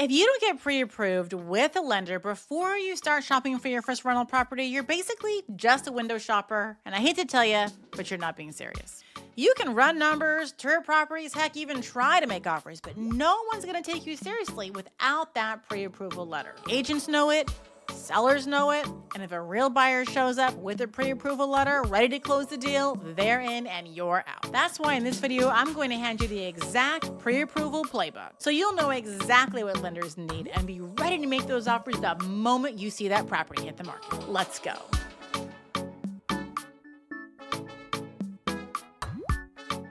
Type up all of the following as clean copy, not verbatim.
If you don't get pre-approved with a lender before you start shopping for your first rental property, you're basically just a window shopper. And I hate to tell you, but you're not being serious. You can run numbers, tour properties, heck, even try to make offers, but no one's going to take you seriously without that pre-approval letter. Agents know it, sellers know it, and if a real buyer shows up with a pre-approval letter ready to close the deal, they're in and you're out. That's why in this video, I'm going to hand you the exact pre-approval playbook, so you'll know exactly what lenders need and be ready to make those offers the moment you see that property hit the market. Let's go.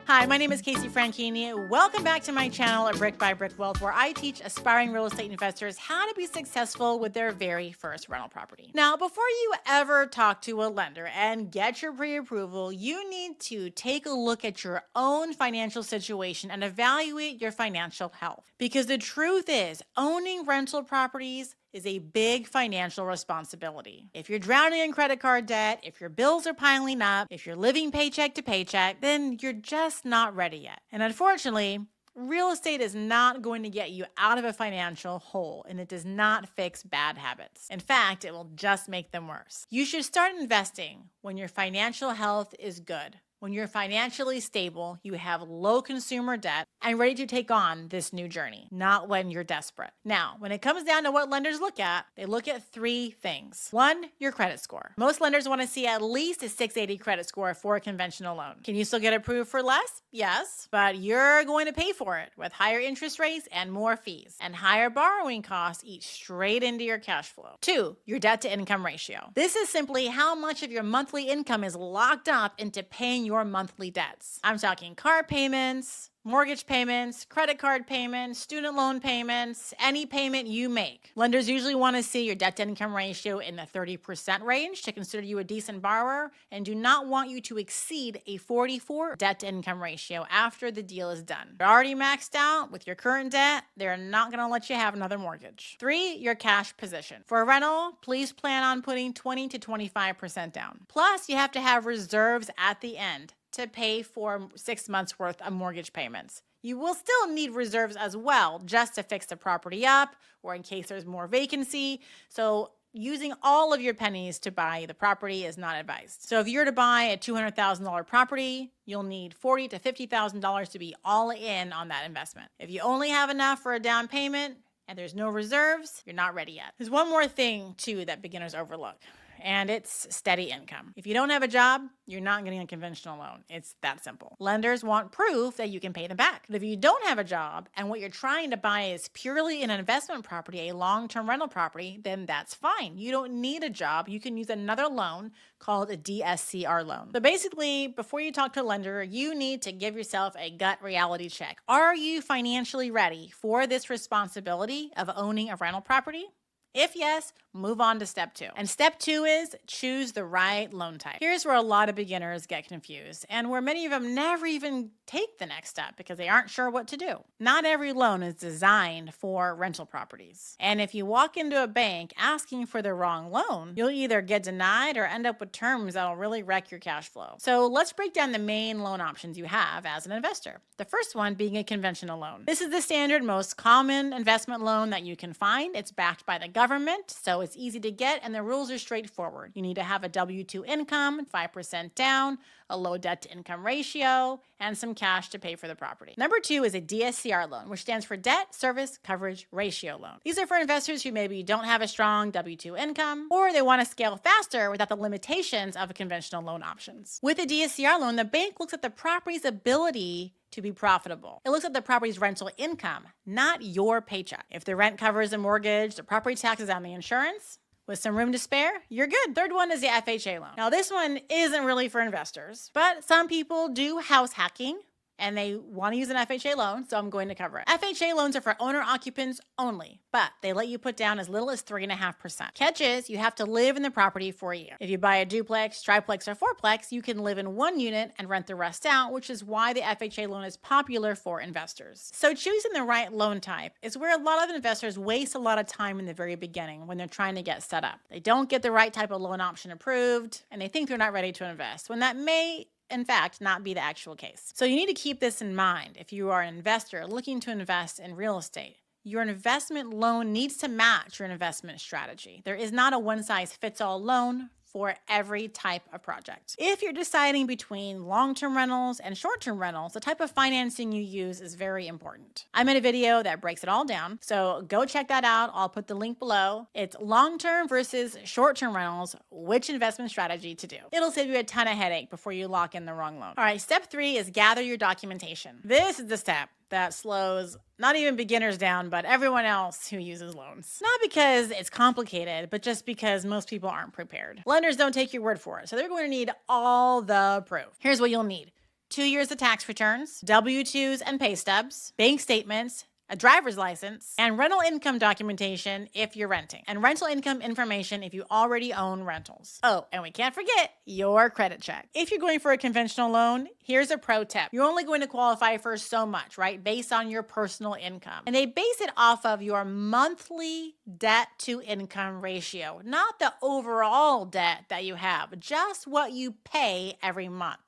Hi, my name is Casey Franchini. Welcome back to my channel at Brick by Brick Wealth, where I teach aspiring real estate investors how to be successful with their very first rental property. Now, before you ever talk to a lender and get your pre-approval, you need to take a look at your own financial situation and evaluate your financial health. Because the truth is, owning rental properties is a big financial responsibility. If you're drowning in credit card debt, if your bills are piling up, if you're living paycheck to paycheck, then you're just not ready yet. And unfortunately, real estate is not going to get you out of a financial hole, and it does not fix bad habits. In fact, it will just make them worse. You should start investing when your financial health is good. When you're financially stable, you have low consumer debt and ready to take on this new journey, not when you're desperate. Now, when it comes down to what lenders look at, they look at three things. One, your credit score. Most lenders want to see at least a 680 credit score for a conventional loan. Can you still get approved for less? Yes, but you're going to pay for it with higher interest rates and more fees, and higher borrowing costs eat straight into your cash flow. Two, your debt to income ratio. This is simply how much of your monthly income is locked up into paying your monthly debts. I'm talking car payments, mortgage payments, credit card payments, student loan payments, any payment you make. Lenders usually want to see your debt to income ratio in the 30% range to consider you a decent borrower, and do not want you to exceed a 44 debt to income ratio after the deal is done. You're already maxed out with your current debt. They're not going to let you have another mortgage. Three, your cash position. For a rental, please plan on putting 20 to 25% down. Plus, you have to have reserves at the end to pay for 6 months worth of mortgage payments. You will still need reserves as well, just to fix the property up or in case there's more vacancy. So using all of your pennies to buy the property is not advised. So if you're to buy a $200,000 property, you'll need $40,000 to $50,000 to be all in on that investment. If you only have enough for a down payment and there's no reserves, you're not ready yet. There's one more thing too that beginners overlook, and it's steady income. If you don't have a job, you're not getting a conventional loan. It's that simple. Lenders want proof that you can pay them back. But if you don't have a job and what you're trying to buy is purely an investment property, a long-term rental property, then that's fine. You don't need a job. You can use another loan called a DSCR loan. So basically, before you talk to a lender, you need to give yourself a gut reality check. Are you financially ready for this responsibility of owning a rental property? If yes, move on to step two. And step two is choose the right loan type. Here's where a lot of beginners get confused, and where many of them never even take the next step because they aren't sure what to do. Not every loan is designed for rental properties. And if you walk into a bank asking for the wrong loan, you'll either get denied or end up with terms that'll really wreck your cash flow. So let's break down the main loan options you have as an investor. The first one being a conventional loan. This is the standard, most common investment loan that you can find. It's backed by the government, so it's easy to get, and the rules are straightforward. You need to have a W-2 income, 5% down, a low debt to income ratio, and some cash to pay for the property. Number two is a DSCR loan, which stands for Debt Service Coverage Ratio loan. These are for investors who maybe don't have a strong W-2 income, or they want to scale faster without the limitations of conventional loan options. With a DSCR loan, the bank looks at the property's ability to be profitable. It looks at the property's rental income, not your paycheck. If the rent covers the mortgage, the property taxes, and the insurance, with some room to spare, you're good. Third one is the FHA loan. Now, this one isn't really for investors, but some people do house hacking and they want to use an FHA loan, so I'm going to cover it. FHA loans are for owner-occupants only, but they let you put down as little as 3.5%. Catch is, you have to live in the property for a year. If you buy a duplex, triplex, or fourplex, you can live in one unit and rent the rest out, which is why the FHA loan is popular for investors. So choosing the right loan type is where a lot of investors waste a lot of time in the very beginning when they're trying to get set up. They don't get the right type of loan option approved, and they think they're not ready to invest, when that may in fact, not be the actual case. So you need to keep this in mind if you are an investor looking to invest in real estate. your investment loan needs to match your investment strategy. There is not a one-size-fits-all loan for every type of project. If you're deciding between long-term rentals and short-term rentals, the type of financing you use is very important. I made a video that breaks it all down, so go check that out. I'll put the link below. It's long-term versus short-term rentals, which investment strategy to do. It'll save you a ton of headache before you lock in the wrong loan. All right, step 3 is gather your documentation. This is the step that slows not even beginners down, but everyone else who uses loans. Not because it's complicated, but just because most people aren't prepared. Lenders don't take your word for it, so they're going to need all the proof. Here's what you'll need: 2 years of tax returns, W-2s and pay stubs, bank statements, a driver's license, and rental income documentation if you're renting, and rental income information if you already own rentals. Oh, and we can't forget your credit check. If you're going for a conventional loan, here's a pro tip. You're only going to qualify for so much, right? Based on your personal income. And they base it off of your monthly debt to income ratio, not the overall debt that you have, just what you pay every month.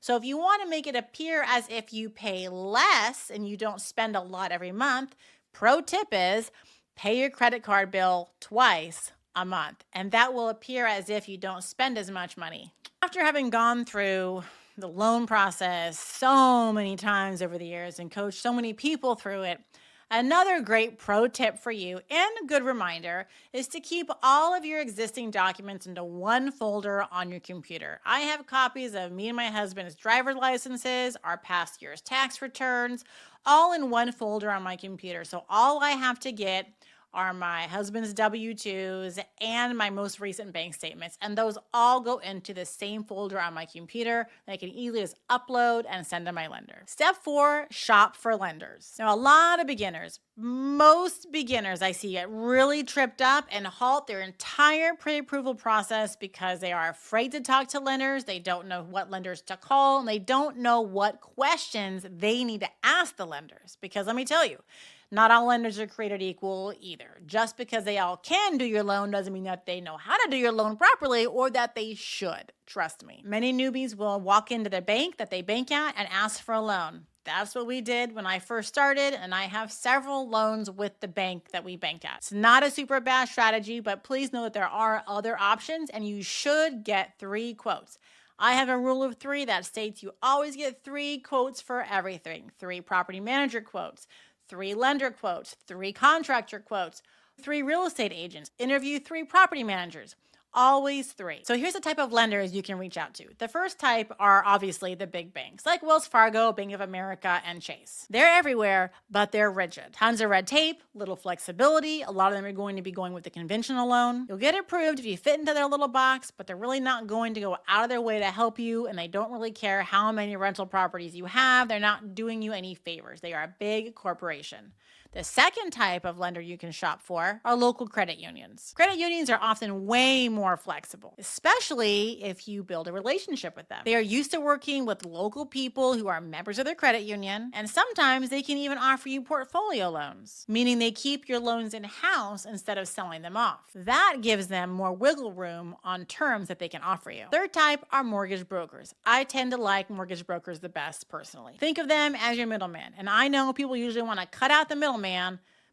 So if you want to make it appear as if you pay less and you don't spend a lot every month, pro tip is pay your credit card bill twice a month, and that will appear as if you don't spend as much money. After having gone through the loan process so many times over the years and coached so many people through it, another great pro tip for you and a good reminder is to keep all of your existing documents into one folder on your computer. I have copies of me and my husband's driver's licenses, our past year's tax returns, all in one folder on my computer. So all I have to get are my husband's W-2s and my most recent bank statements. And those all go into the same folder on my computer that I can easily just upload and send to my lender. Step 4, shop for lenders. Now, a lot of beginners, most beginners I see get really tripped up and halt their entire pre-approval process because they are afraid to talk to lenders, they don't know what lenders to call, and they don't know what questions they need to ask the lenders. Because let me tell you, not all lenders are created equal either. Just because they all can do your loan doesn't mean that they know how to do your loan properly or that they should. Trust me. Many newbies will walk into the bank that they bank at and ask for a loan. That's what we did when I first started, and I have several loans with the bank that we bank at. It's not a super bad strategy, but please know that there are other options, and you should get 3 quotes. I have a rule of 3 that states you always get 3 quotes for everything. 3 property manager quotes, 3 lender quotes, 3 contractor quotes, 3 real estate agents, interview 3 property managers. Always 3. So here's the type of lenders you can reach out to. The first type are obviously the big banks like Wells Fargo, Bank of America, and Chase. They're everywhere, but they're rigid. Tons of red tape, little flexibility. A lot of them are going to be going with the conventional loan. You'll get approved if you fit into their little box, but they're really not going to go out of their way to help you, and they don't really care how many rental properties you have. They're not doing you any favors. They are a big corporation. The second type of lender you can shop for are local credit unions. Credit unions are often way more flexible, especially if you build a relationship with them. They are used to working with local people who are members of their credit union, and sometimes they can even offer you portfolio loans, meaning they keep your loans in-house instead of selling them off. That gives them more wiggle room on terms that they can offer you. Third type are mortgage brokers. I tend to like mortgage brokers the best personally. Think of them as your middleman, and I know people usually want to cut out the middleman,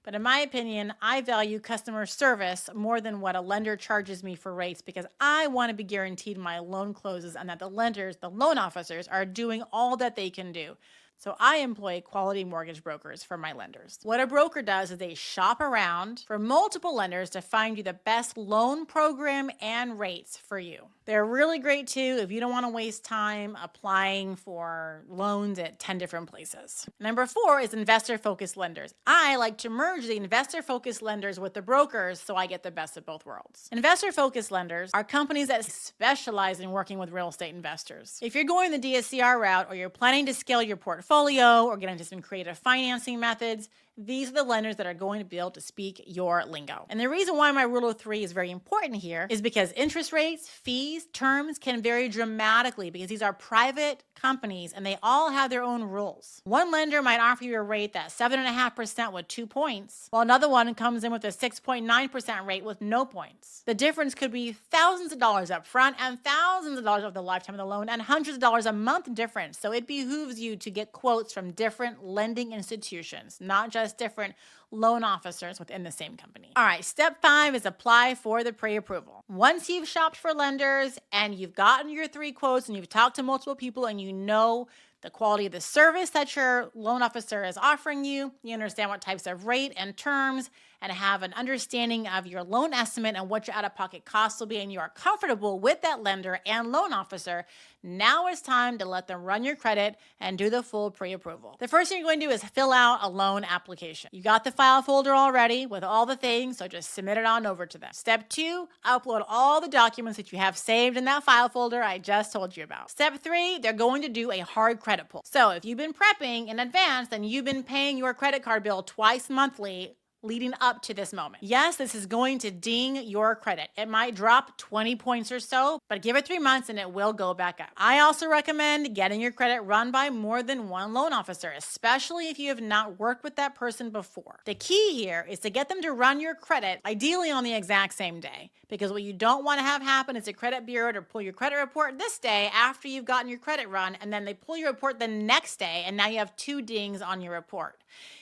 but in my opinion, I value customer service more than what a lender charges me for rates because I want to be guaranteed my loan closes and that the lenders, the loan officers, are doing all that they can do. So I employ quality mortgage brokers for my lenders. What a broker does is they shop around for multiple lenders to find you the best loan program and rates for you. They're really great too if you don't want to waste time applying for loans at 10 different places. Number 4 is investor-focused lenders. I like to merge the investor-focused lenders with the brokers so I get the best of both worlds. Investor-focused lenders are companies that specialize in working with real estate investors. If you're going the DSCR route or you're planning to scale your portfolio or get into some creative financing methods, these are the lenders that are going to be able to speak your lingo. And the reason why my rule of 3 is very important here is because interest rates, fees, terms can vary dramatically because these are private companies and they all have their own rules. One lender might offer you a rate that's 7.5% with 2 points, while another one comes in with a 6.9% rate with no points. The difference could be thousands of dollars up front and thousands of dollars over the lifetime of the loan and hundreds of dollars a month difference. So it behooves you to get quotes from different lending institutions, not just access different loan officers within the same company. All right, step 5 is apply for the pre-approval. Once you've shopped for lenders and you've gotten your 3 quotes and you've talked to multiple people and you know the quality of the service that your loan officer is offering you, you understand what types of rate and terms, and have an understanding of your loan estimate and what your out-of-pocket costs will be, and you are comfortable with that lender and loan officer, now it's time to let them run your credit and do the full pre-approval. The first thing you're going to do is fill out a loan application. You got the file folder already with all the things, so just submit it on over to them. Step 2, upload all the documents that you have saved in that file folder I just told you about. Step 3, they're going to do a hard credit pull. So if you've been prepping in advance, then you've been paying your credit card bill twice monthly leading up to this moment. Yes, this is going to ding your credit. It might drop 20 points or so, but give it 3 months and it will go back up. I also recommend getting your credit run by more than one loan officer, especially if you have not worked with that person before. The key here is to get them to run your credit, ideally on the exact same day, because what you don't want to have happen is a credit bureau to pull your credit report this day after you've gotten your credit run, and then they pull your report the next day, and now you have 2 dings on your report.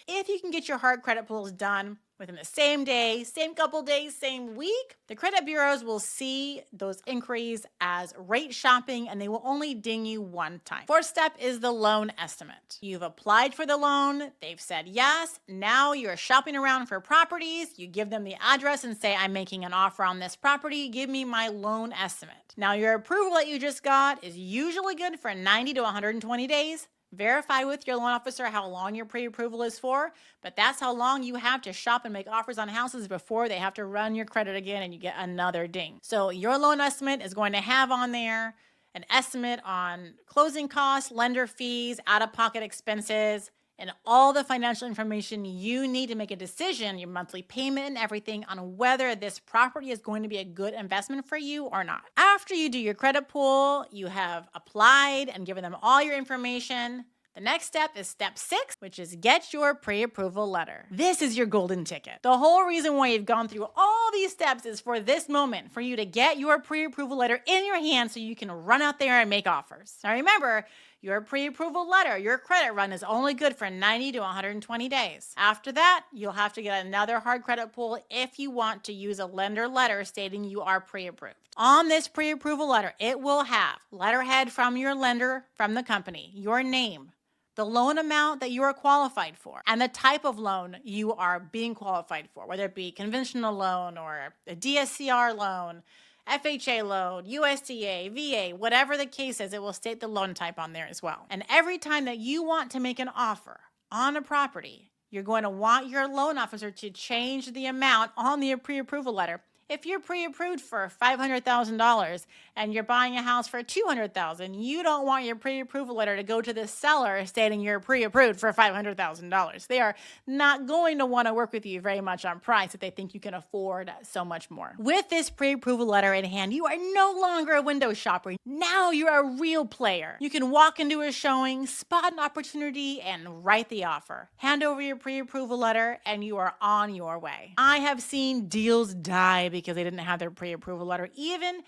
If you can get your hard credit pulls done within the same day, same couple days, same week, the credit bureaus will see those inquiries as rate shopping and they will only ding you one time. 4th step is the loan estimate. You've applied for the loan, they've said yes, now you're shopping around for properties, you give them the address and say, I'm making an offer on this property, give me my loan estimate. Now your approval that you just got is usually good for 90 to 120 days. Verify with your loan officer how long your pre-approval is for, but that's how long you have to shop and make offers on houses before they have to run your credit again and you get another ding. So your loan estimate is going to have on there an estimate on closing costs, lender fees, out-of-pocket expenses, and all the financial information you need to make a decision, your monthly payment and everything, on whether this property is going to be a good investment for you or not. After you do your credit pull, you have applied and given them all your information. The next step is step 6, which is get your pre-approval letter. This is your golden ticket. The whole reason why you've gone through all these steps is for this moment, for you to get your pre-approval letter in your hand so you can run out there and make offers. Now remember, your pre-approval letter, your credit run is only good for 90 to 120 days. After that, you'll have to get another hard credit pull if you want to use a lender letter stating you are pre-approved. On this pre-approval letter, it will have letterhead from your lender, from the company, your name, the loan amount that you are qualified for, and the type of loan you are being qualified for, whether it be conventional loan or a DSCR loan, FHA loan, USDA, VA, whatever the case is, it will state the loan type on there as well. And every time that you want to make an offer on a property, you're going to want your loan officer to change the amount on the pre-approval letter. If you're pre-approved for $500,000 and you're buying a house for $200,000, you don't want your pre-approval letter to go to the seller stating you're pre-approved for $500,000. They are not going to want to work with you very much on price if they think you can afford so much more. With this pre-approval letter in hand, you are no longer a window shopper. Now you're a real player. You can walk into a showing, spot an opportunity, and write the offer. Hand over your pre-approval letter, and you are on your way. I have seen deals die because they didn't have their pre-approval letter. Even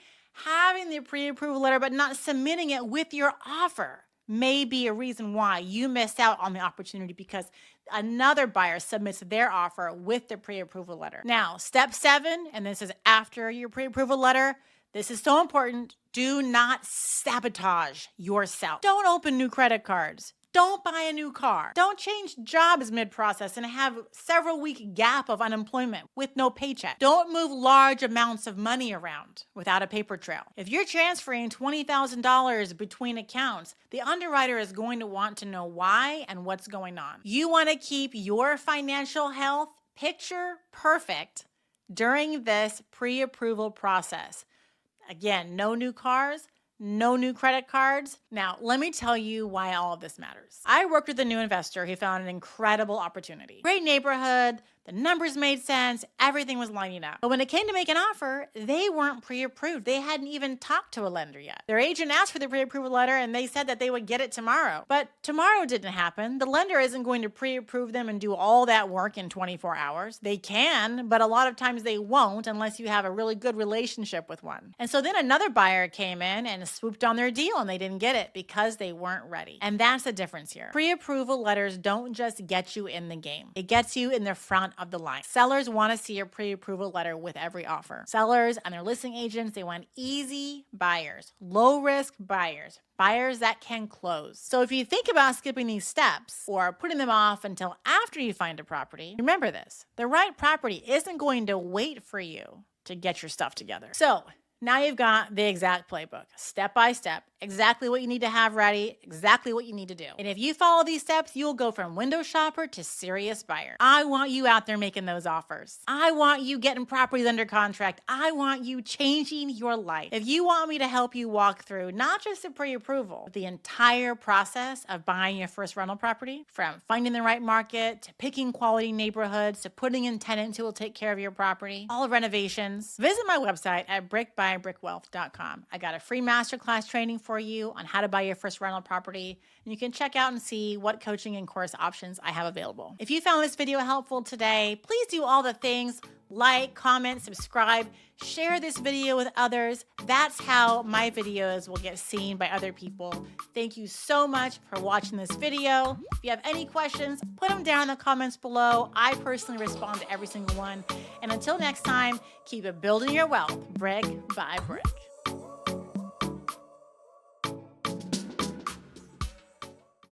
having the pre-approval letter but not submitting it with your offer may be a reason why you missed out on the opportunity, because another buyer submits their offer with the pre-approval letter. Now, step 7, and this is after your pre-approval letter, this is so important. Do not sabotage yourself. Don't open new credit cards. Don't buy a new car. Don't change jobs mid-process and have several week gap of unemployment with no paycheck. Don't move large amounts of money around without a paper trail. If you're transferring $20,000 between accounts, the underwriter is going to want to know why and what's going on. You want to keep your financial health picture perfect during this pre-approval process. Again, no new cars, no new credit cards. Now, let me tell you why all of this matters. I worked with a new investor who found an incredible opportunity. Great neighborhood. The numbers made sense. Everything was lining up. But when it came to make an offer, they weren't pre-approved. They hadn't even talked to a lender yet. Their agent asked for the pre-approval letter and they said that they would get it tomorrow. But tomorrow didn't happen. The lender isn't going to pre-approve them and do all that work in 24 hours. They can, but a lot of times they won't unless you have a really good relationship with one. And so then another buyer came in and swooped on their deal and they didn't get it because they weren't ready. And that's the difference here. Pre-approval letters don't just get you in the game. It gets you in the front of the line. Sellers want to see a pre-approval letter with every offer. Sellers and their listing agents, they want easy buyers, low-risk buyers, buyers that can close. So if you think about skipping these steps or putting them off until after you find a property, remember this: the right property isn't going to wait for you to get your stuff together. So now you've got the exact playbook, step by step, exactly what you need to have ready, exactly what you need to do. And if you follow these steps, you'll go from window shopper to serious buyer. I want you out there making those offers. I want you getting properties under contract. I want you changing your life. If you want me to help you walk through not just the pre-approval, but the entire process of buying your first rental property, from finding the right market to picking quality neighborhoods to putting in tenants who will take care of your property, all renovations, visit my website at brickbybrickwealth.com. I got a free masterclass training for you on how to buy your first rental property, and you can check out and see what coaching and course options I have available. If you found this video helpful today, please do all the things: like, comment, subscribe, share this video with others. That's how my videos will get seen by other people. Thank you so much for watching this video. If you have any questions, put them down in the comments below. I personally respond to every single one. And until next time, keep building your wealth brick by brick.